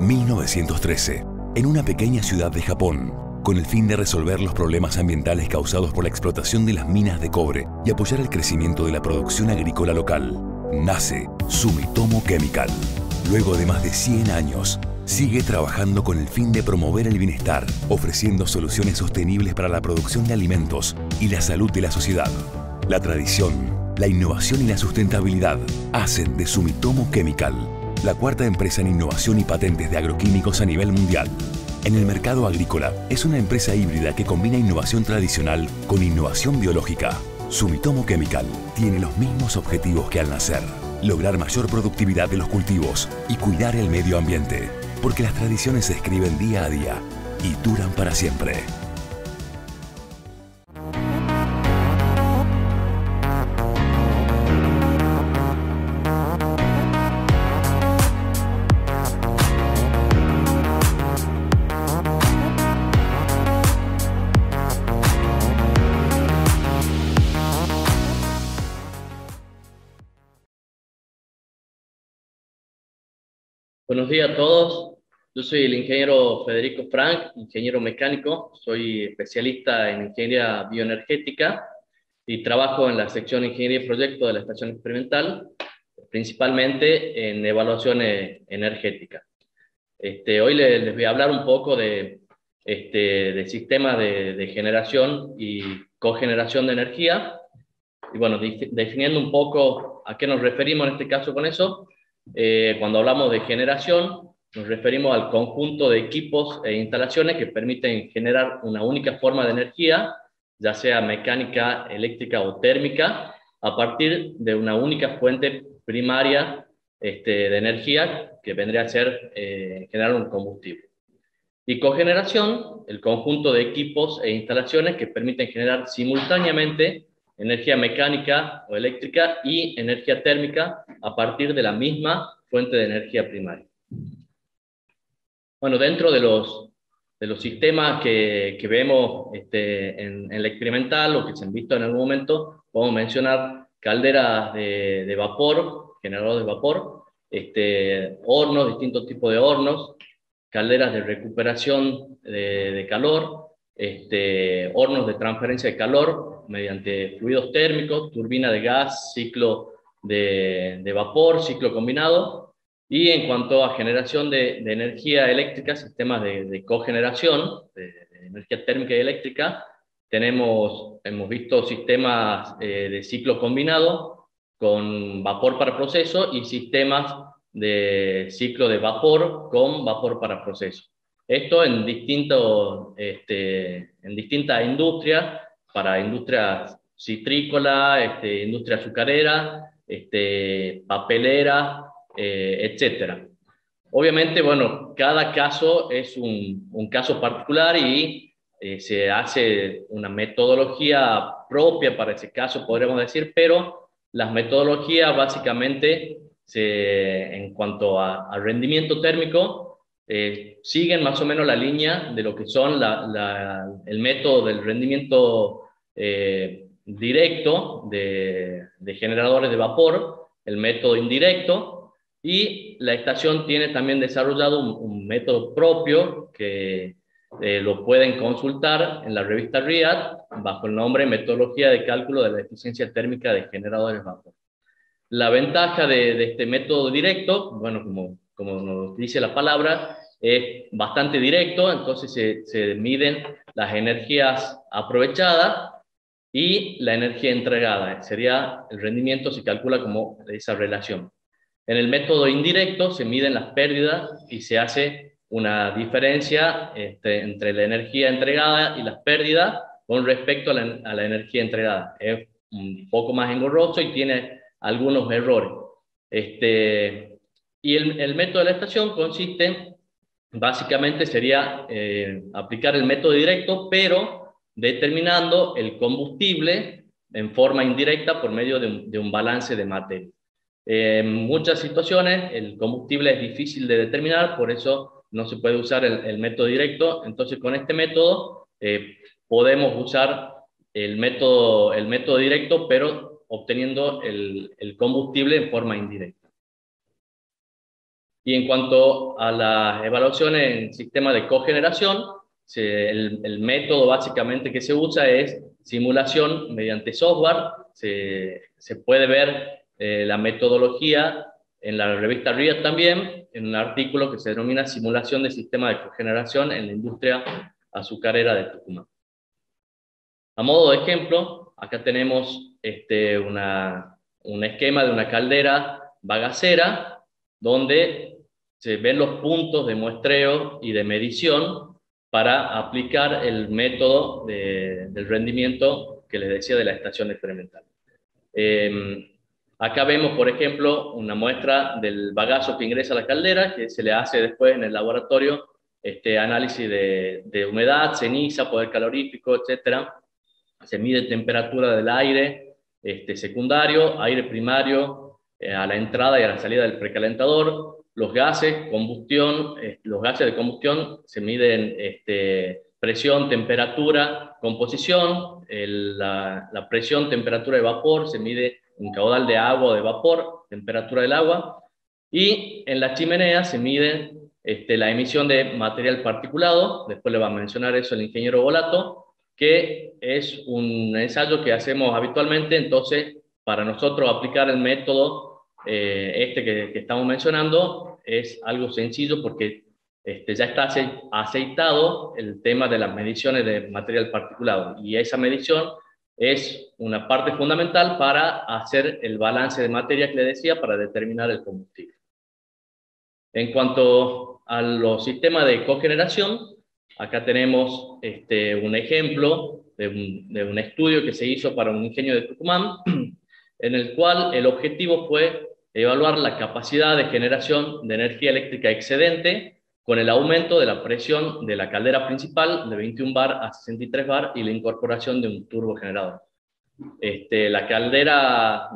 1913, en una pequeña ciudad de Japón, con el fin de resolver los problemas ambientales causados por la explotación de las minas de cobre y apoyar el crecimiento de la producción agrícola local, nace Sumitomo Chemical. Luego de más de 100 años, sigue trabajando con el fin de promover el bienestar, ofreciendo soluciones sostenibles para la producción de alimentos y la salud de la sociedad. La tradición, la innovación y la sustentabilidad hacen de Sumitomo Chemical la cuarta empresa en innovación y patentes de agroquímicos a nivel mundial. En el mercado agrícola, es una empresa híbrida que combina innovación tradicional con innovación biológica. Sumitomo Chemical tiene los mismos objetivos que al nacer: lograr mayor productividad de los cultivos y cuidar el medio ambiente, porque las tradiciones se escriben día a día y duran para siempre. Buenos días a todos. Yo soy el ingeniero Federico Frank, ingeniero mecánico. Soy especialista en ingeniería bioenergética y trabajo en la sección de ingeniería y proyectos de la estación experimental, principalmente en evaluación energética. Hoy les voy a hablar un poco de sistemas de generación y cogeneración de energía. Y bueno, definiendo un poco a qué nos referimos en este caso con eso. Cuando hablamos de generación, nos referimos al conjunto de equipos e instalaciones que permiten generar una única forma de energía, ya sea mecánica, eléctrica o térmica, a partir de una única fuente primaria de energía, que vendría a ser generar un combustible. Y cogeneración, el conjunto de equipos e instalaciones que permiten generar simultáneamente energía mecánica o eléctrica y energía térmica a partir de la misma fuente de energía primaria. Bueno, dentro de los sistemas que vemos en la experimental o que se han visto en algún momento, podemos mencionar calderas de vapor, generadores de vapor, hornos, distintos tipos de hornos, calderas de recuperación de calor, hornos de transferencia de calor mediante fluidos térmicos, turbina de gas, ciclo de vapor, ciclo combinado. Y en cuanto a generación de energía eléctrica, sistemas de cogeneración, de energía térmica y eléctrica, hemos visto sistemas de ciclo combinado con vapor para proceso y sistemas de ciclo de vapor con vapor para proceso. Esto en distintas industrias, para industria citrícola, industria azucarera, papelera, etcétera. Obviamente, bueno, cada caso es un caso particular y se hace una metodología propia para ese caso, podríamos decir, pero las metodologías básicamente, en cuanto a rendimiento térmico, siguen más o menos la línea de lo que son el método del rendimiento directo de generadores de vapor, el método indirecto, y la estación tiene también desarrollado un método propio que lo pueden consultar en la revista RIAD bajo el nombre Metodología de Cálculo de la Eficiencia Térmica de Generadores de Vapor. La ventaja de este método directo, bueno, como nos dice la palabra, es bastante directo, entonces se miden las energías aprovechadas y la energía entregada. Sería el rendimiento, se calcula como esa relación. En el método indirecto se miden las pérdidas y se hace una diferencia entre la energía entregada y las pérdidas con respecto a la energía entregada. Es un poco más engorroso y tiene algunos errores. Y el método de la estación consiste, básicamente sería aplicar el método directo, pero determinando el combustible en forma indirecta por medio de un balance de materia. En muchas situaciones el combustible es difícil de determinar, por eso no se puede usar el método directo. Entonces con este método podemos usar el método directo, pero obteniendo el combustible en forma indirecta. Y en cuanto a las evaluaciones en sistema de cogeneración, el método básicamente que se usa es simulación mediante software. Se puede ver la metodología en la revista RIAD también, en un artículo que se denomina Simulación de Sistema de Cogeneración en la Industria Azucarera de Tucumán. A modo de ejemplo, acá tenemos un esquema de una caldera bagacera, donde se ven los puntos de muestreo y de medición para aplicar el método del rendimiento que les decía de la estación experimental. Acá vemos, por ejemplo, una muestra del bagazo que ingresa a la caldera, que se le hace después en el laboratorio análisis de humedad, ceniza, poder calorífico, etc. Se mide temperatura del aire secundario, aire primario, a la entrada y a la salida del precalentador. Los gases, los gases de combustión se miden presión, temperatura, composición. La presión, temperatura de vapor se mide en caudal de agua o de vapor, temperatura del agua. Y en la chimenea se mide la emisión de material particulado. Después le va a mencionar eso el ingeniero Volato, que es un ensayo que hacemos habitualmente. Entonces, para nosotros aplicar el método que estamos mencionando es algo sencillo, porque ya está aceitado el tema de las mediciones de material particulado, y esa medición es una parte fundamental para hacer el balance de materia que le decía, para determinar el combustible. En cuanto a los sistemas de cogeneración, acá tenemos un ejemplo de un estudio que se hizo para un ingenio de Tucumán, en el cual el objetivo fue evaluar la capacidad de generación de energía eléctrica excedente con el aumento de la presión de la caldera principal de 21 bar a 63 bar y la incorporación de un turbogenerador. La caldera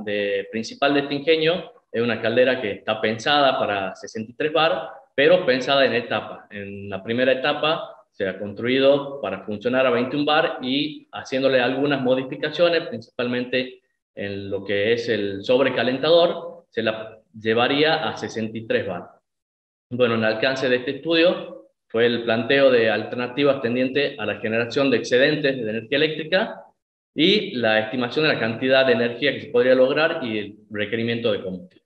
principal de este ingenio es una caldera que está pensada para 63 bar, pero pensada en etapas. En la primera etapa se ha construido para funcionar a 21 bar, y haciéndole algunas modificaciones, principalmente en lo que es el sobrecalentador, se la llevaría a 63 bar. Bueno, el alcance de este estudio fue el planteo de alternativas tendientes a la generación de excedentes de energía eléctrica y la estimación de la cantidad de energía que se podría lograr y el requerimiento de combustible.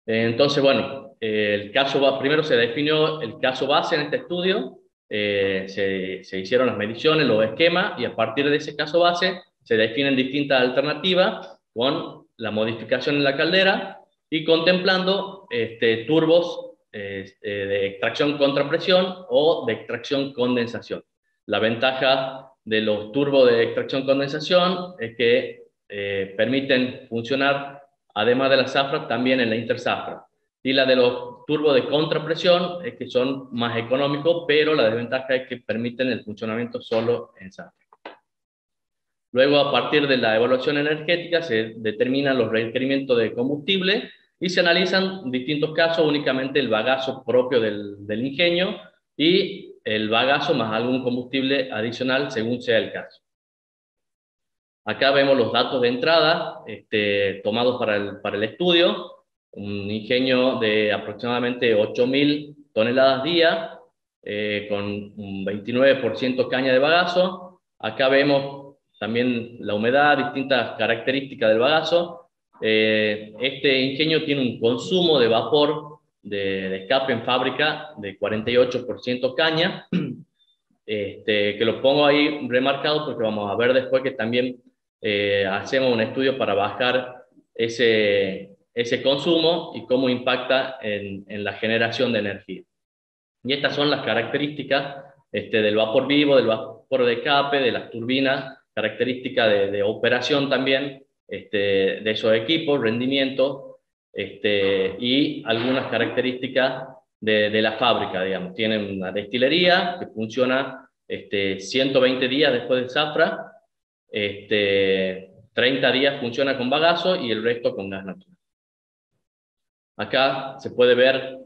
Entonces, bueno, primero se definió el caso base en este estudio, se hicieron las mediciones, los esquemas, y a partir de ese caso base se definen distintas alternativas con la modificación en la caldera y contemplando turbos de extracción contra presión o de extracción condensación. La ventaja de los turbos de extracción condensación es que permiten funcionar, además de la zafra, también en la interzafra. Y la de los turbos de contrapresión es que son más económicos, pero la desventaja es que permiten el funcionamiento solo en zafra. Luego, a partir de la evaluación energética, se determinan los requerimientos de combustible y se analizan distintos casos, únicamente el bagazo propio del ingenio y el bagazo más algún combustible adicional según sea el caso. Acá vemos los datos de entrada tomados para el estudio. Un ingenio de aproximadamente 8.000 toneladas día, con un 29% caña de bagazo. Acá vemos también la humedad, distintas características del bagazo. Este ingenio tiene un consumo de vapor de escape en fábrica de 48% caña, que lo pongo ahí remarcado porque vamos a ver después que también hacemos un estudio para bajar ese consumo y cómo impacta en la generación de energía. Y estas son las características del vapor vivo, del vapor de escape, de las turbinas, características de operación también de esos equipos, rendimiento, y algunas características de la fábrica, digamos. Tienen una destilería que funciona 120 días después de zafra, 30 días funciona con bagazo y el resto con gas natural. Acá se puede ver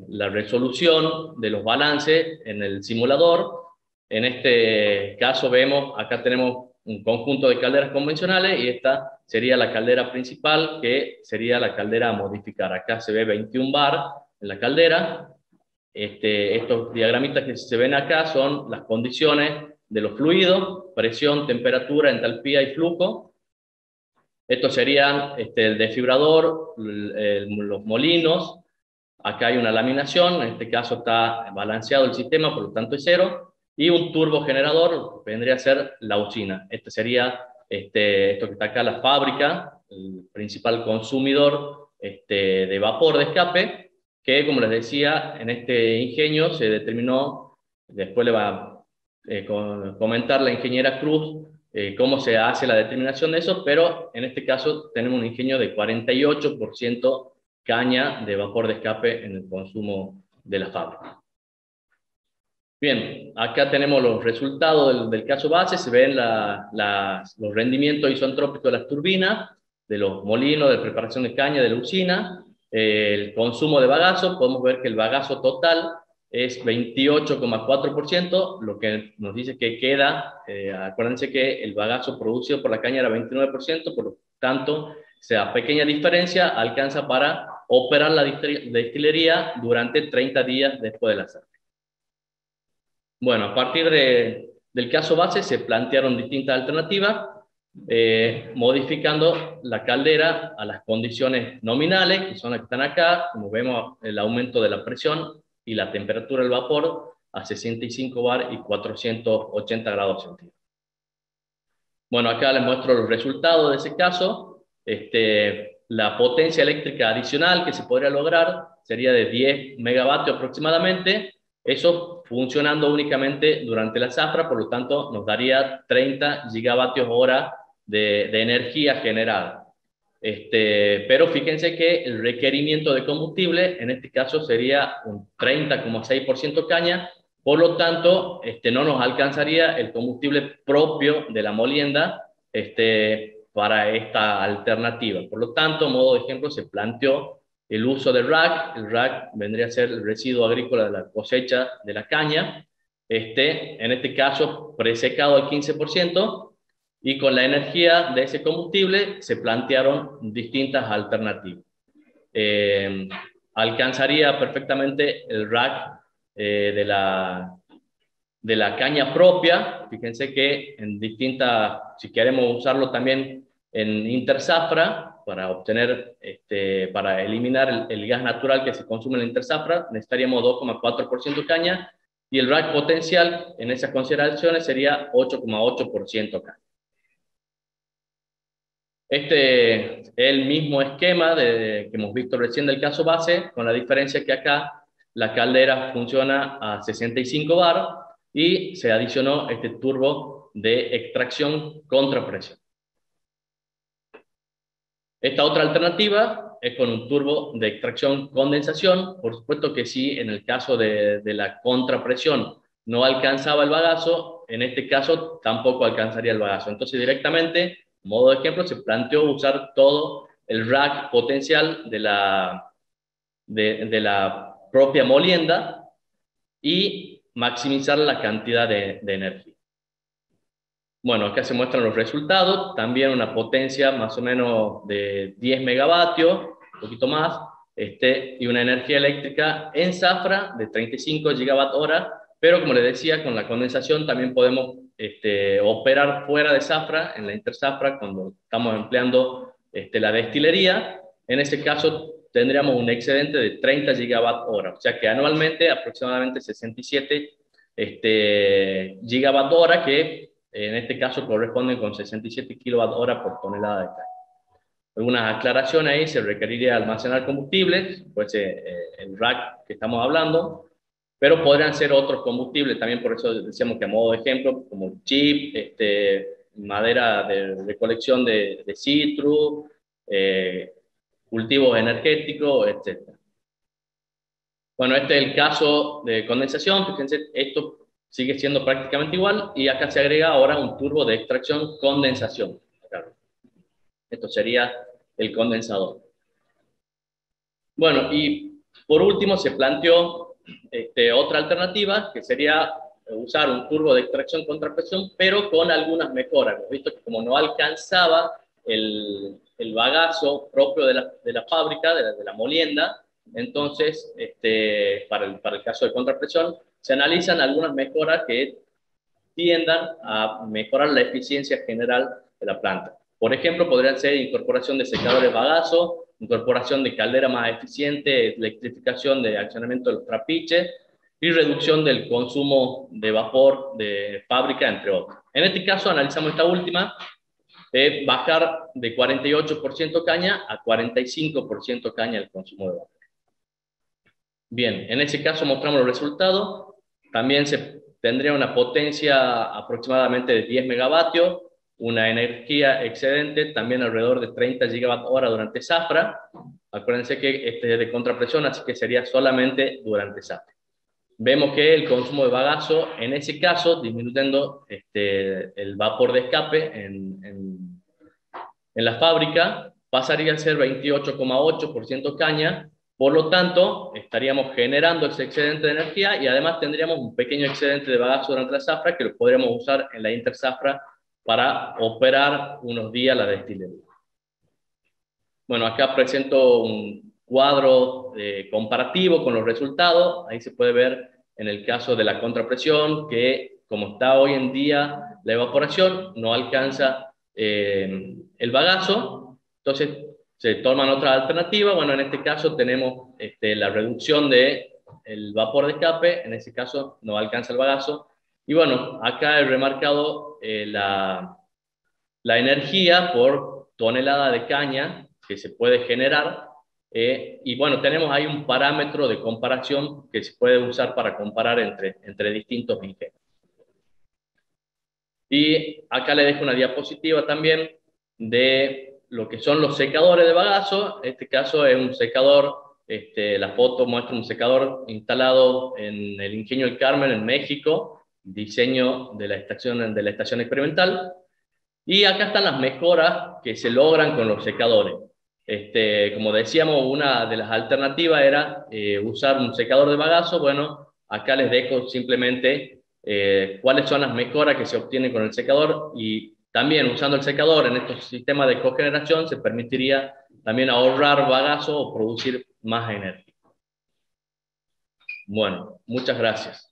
la resolución de los balances en el simulador. En este caso acá tenemos un conjunto de calderas convencionales y esta sería la caldera principal, que sería la caldera a modificar. Acá se ve 21 bar en la caldera. Estos diagramitas que se ven acá son las condiciones de los fluidos: presión, temperatura, entalpía y flujo. Estos serían el desfibrador, los molinos. Acá hay una laminación, en este caso está balanceado el sistema, por lo tanto es cero, y un turbogenerador, que vendría a ser la usina. Este sería esto que está acá, la fábrica, el principal consumidor de vapor de escape, que, como les decía, en este ingenio se determinó, después le va a comentar la ingeniera Cruz cómo se hace la determinación de eso, pero en este caso tenemos un ingenio de 48% caña de vapor de escape en el consumo de la fábrica. Bien, acá tenemos los resultados del caso base. Se ven los rendimientos isentrópicos de las turbinas, de los molinos de preparación de caña de la usina, el consumo de bagazo. Podemos ver que el bagazo total es 28,4%, lo que nos dice que queda, acuérdense que el bagazo producido por la caña era 29%, por lo tanto, esa pequeña diferencia alcanza para operar la destilería durante 30 días después de la salida. Bueno, a partir del caso base se plantearon distintas alternativas, modificando la caldera a las condiciones nominales, que son las que están acá. Como vemos, el aumento de la presión y la temperatura del vapor a 65 bar y 480 grados centígrados. Bueno, acá les muestro los resultados de ese caso. La potencia eléctrica adicional que se podría lograr sería de 10 megavatios aproximadamente, eso funcionando únicamente durante la zafra, por lo tanto nos daría 30 gigavatios hora de energía generada. Pero fíjense que el requerimiento de combustible en este caso sería un 30,6% caña, por lo tanto no nos alcanzaría el combustible propio de la molienda para esta alternativa. Por lo tanto, a modo de ejemplo, se planteó el uso del rack. El rack vendría a ser el residuo agrícola de la cosecha de la caña, en este caso presecado al 15%, y con la energía de ese combustible se plantearon distintas alternativas. Alcanzaría perfectamente el rack de la caña propia. Fíjense que en distintas, si queremos usarlo también en interzafra, para obtener, para eliminar el gas natural que se consume en la interzafra, necesitaríamos 2,4% caña, y el rack potencial en esas consideraciones sería 8,8% caña. Este es el mismo esquema que hemos visto recién del caso base, con la diferencia que acá la caldera funciona a 65 bar y se adicionó este turbo de extracción contra presión. Esta otra alternativa es con un turbo de extracción condensación. Por supuesto que si en el caso de la contrapresión no alcanzaba el bagazo, en este caso tampoco alcanzaría el bagazo. Entonces directamente, modo de ejemplo, se planteó usar todo el rack potencial de la propia molienda y maximizar la cantidad de energía. Bueno, acá se muestran los resultados, también una potencia más o menos de 10 megavatios, un poquito más, y una energía eléctrica en zafra de 35 gigawatt hora, pero como les decía, con la condensación también podemos operar fuera de zafra, en la interzafra, cuando estamos empleando la destilería. En ese caso tendríamos un excedente de 30 gigawatt hora, o sea que anualmente aproximadamente 67 gigawatt hora, que en este caso corresponden con 67 kWh por tonelada de caña. Algunas aclaraciones ahí: se requeriría almacenar combustibles, pues el rack que estamos hablando, pero podrían ser otros combustibles también. Por eso decíamos que a modo de ejemplo, como chip, madera de recolección de citrus, cultivos energéticos, etc. Bueno, este es el caso de condensación. Fíjense, esto sigue siendo prácticamente igual, y acá se agrega ahora un turbo de extracción condensación. Esto sería el condensador. Bueno, y por último se planteó otra alternativa, que sería usar un turbo de extracción contra presión, pero con algunas mejoras. Hemos visto que como no alcanzaba el bagazo propio de la fábrica, de la molienda, entonces, para el caso de contrapresión, se analizan algunas mejoras que tiendan a mejorar la eficiencia general de la planta. Por ejemplo, podrían ser incorporación de secadores bagazo, incorporación de caldera más eficiente, electrificación de accionamiento de los trapiches y reducción del consumo de vapor de fábrica, entre otros. En este caso, analizamos esta última, de bajar de 48% caña a 45% caña el consumo de vapor. Bien, en ese caso mostramos los resultados. También se tendría una potencia aproximadamente de 10 megavatios, una energía excedente, también alrededor de 30 gigawatt hora durante zafra. Acuérdense que este es de contrapresión, así que sería solamente durante zafra. Vemos que el consumo de bagazo, en ese caso, disminuyendo el vapor de escape en la fábrica, pasaría a ser 28,8% caña. Por lo tanto, estaríamos generando ese excedente de energía y además tendríamos un pequeño excedente de bagazo durante la zafra que lo podríamos usar en la interzafra para operar unos días la destilería. Bueno, acá presento un cuadro comparativo con los resultados. Ahí se puede ver en el caso de la contrapresión que, como está hoy en día la evaporación, no alcanza el bagazo. Entonces, se toman otras alternativas. Bueno, en este caso tenemos la reducción del vapor de escape. En ese caso no alcanza el bagazo. Y bueno, acá he remarcado la energía por tonelada de caña que se puede generar. Y bueno, tenemos ahí un parámetro de comparación que se puede usar para comparar entre distintos ingenios. Y acá le dejo una diapositiva también de lo que son los secadores de bagazo. En este caso es un secador, la foto muestra un secador instalado en el Ingenio El Carmen, en México, diseño de la estación experimental. Y acá están las mejoras que se logran con los secadores. Como decíamos, una de las alternativas era usar un secador de bagazo. Bueno, acá les dejo simplemente cuáles son las mejoras que se obtienen con el secador, y también usando el secador en estos sistemas de cogeneración se permitiría también ahorrar bagazo o producir más energía. Bueno, muchas gracias.